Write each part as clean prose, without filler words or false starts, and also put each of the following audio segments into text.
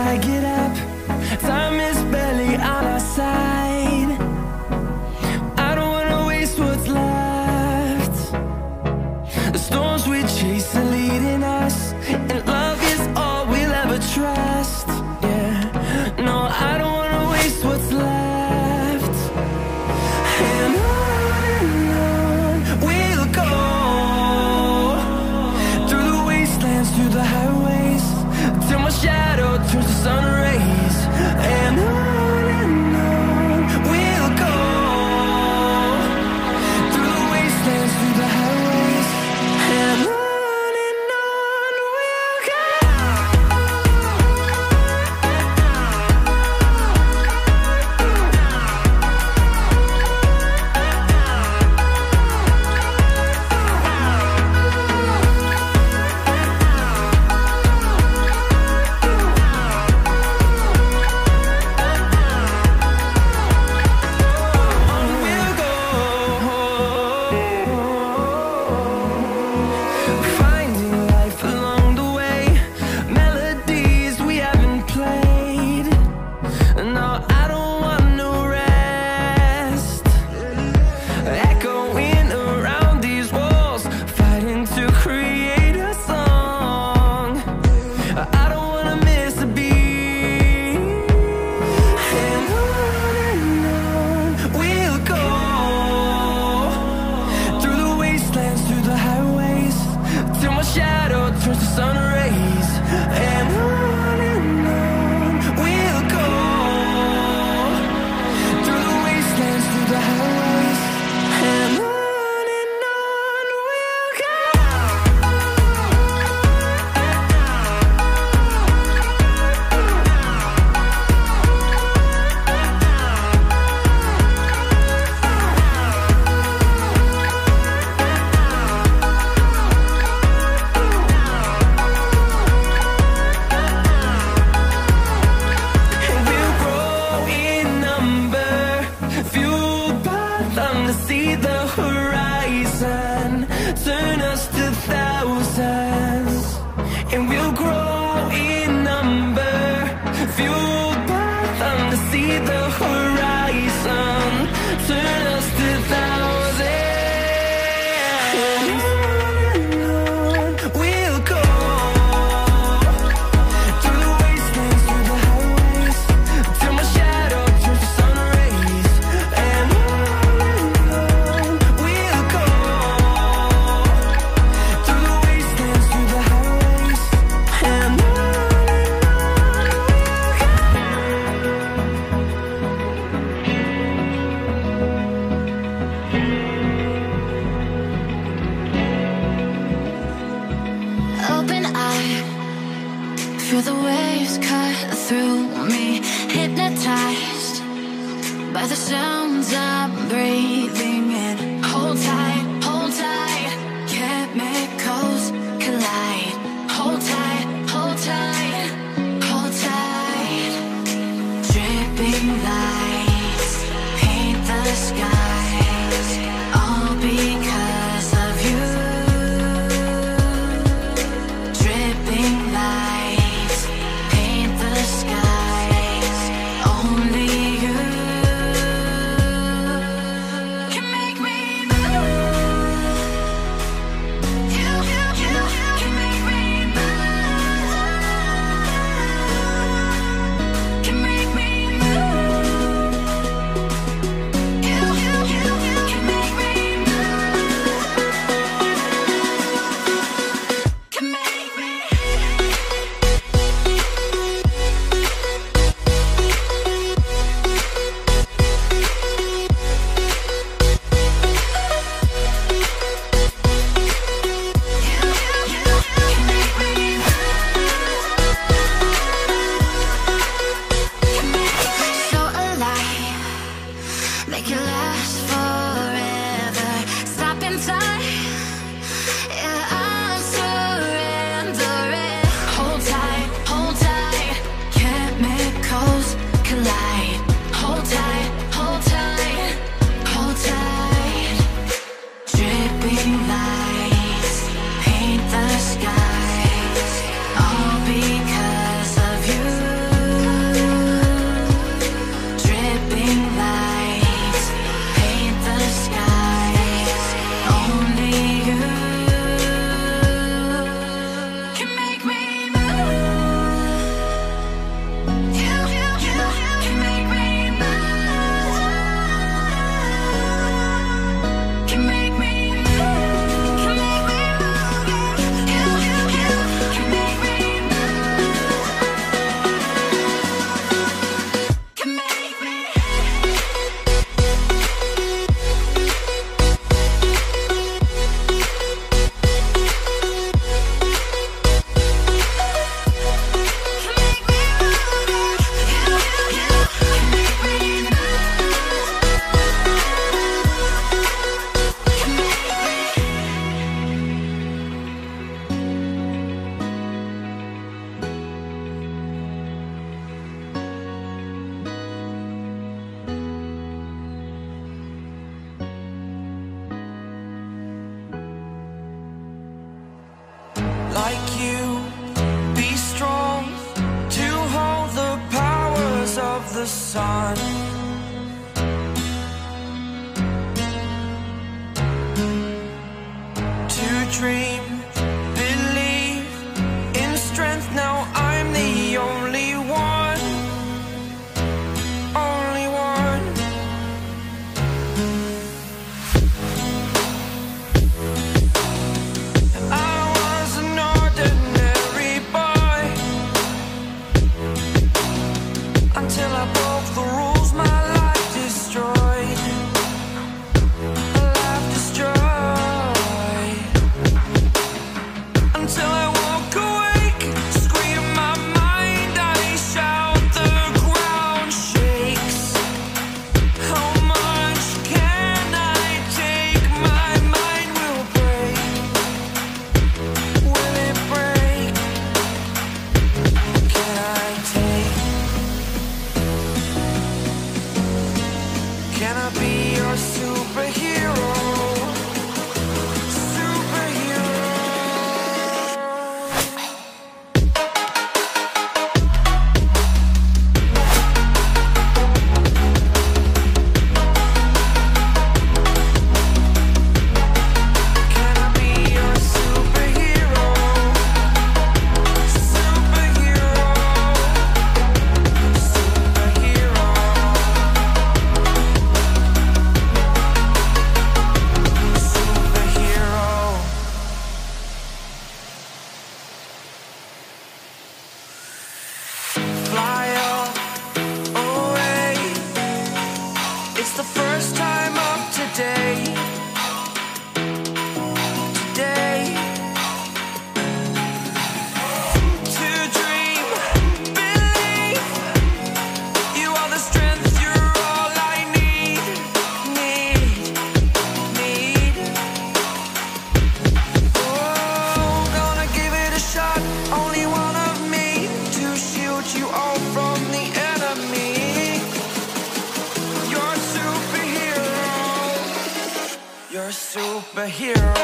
I get up, time is barely on our side. I don't wanna waste what's left. The storms we chase are leading us, and love is all we'll ever trust. Yeah, no, I don't wanna waste what's left. And on we'll go, through the wastelands, through the highways, till my shadow turns to sun rays. And on we'll go, through the wastelands, through the highways, and on we'll go. Finding life along the way, melodies we haven't played. No, I don't want no rest. Echoing around these walls, fighting to create a song. I don't wanna miss a beat. And on we'll go, through the wastelands, through the highways, till my shadow turns to sun rays. And on we'll go, through the wastelands, through the highways, and on we'll go. And we'll grow in number, fueled by them to see the horizon, turn us to thousands. And we'll grow in number, fueled by them to see the horizon, turn us to thousands. And on we'll go, through the wastelands, through the highways, till my shadow turns to sun rays. And on we'll go, through the wastelands, through the highways, and on we'll go. Open eye, feel the waves cut through me, hypnotized by the sounds I'm breathing in. Hold tight, chemicals collide. Hold tight, hold tight, hold tight. Dripping lights paint the skies, all because of you. Dripping lights paint the skies, only you can make me move. You can make me move. Can make me move. You can make me move. Can make me. So alive, make it last forever. Stop in time, yeah, I'm surrendering. Hold tight, chemicals collide. Hold tight, hold tight, hold tight. Dripping lights paint the skies, all because of you. the sun. To dream, believe in strength. Now I'm the only one, only one. I was an ordinary boy until I broke the rules. My life destroyed, a life destroyed. Until I walk awake, scream my mind, I shout, the ground shakes. How much can I take? My mind will break. Will it break? Can I take? Can I be your superhero? Fly away. It's the first time of today. Today. To dream, believe. You are the strength, you're all I need. Oh, gonna give it a shot. Only one of me to shield you all from the enemy. You're a superhero. You're a superhero.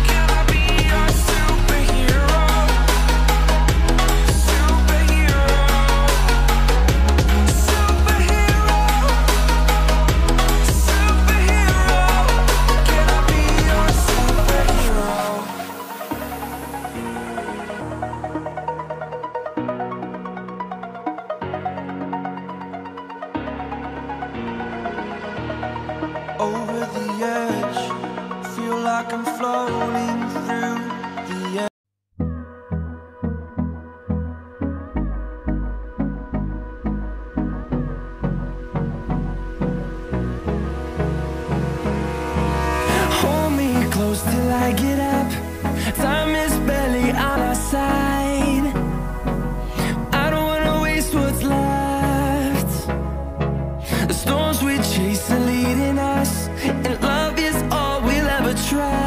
Can I be your superhero? Superhero. Superhero. Superhero. Can I be your superhero? Over the edge, feel like I'm floating through the air. Hold me close till I get up. Time is barely on our side. I don't wanna waste what's left. The storms we chase are leading us, and love is all we'll ever try.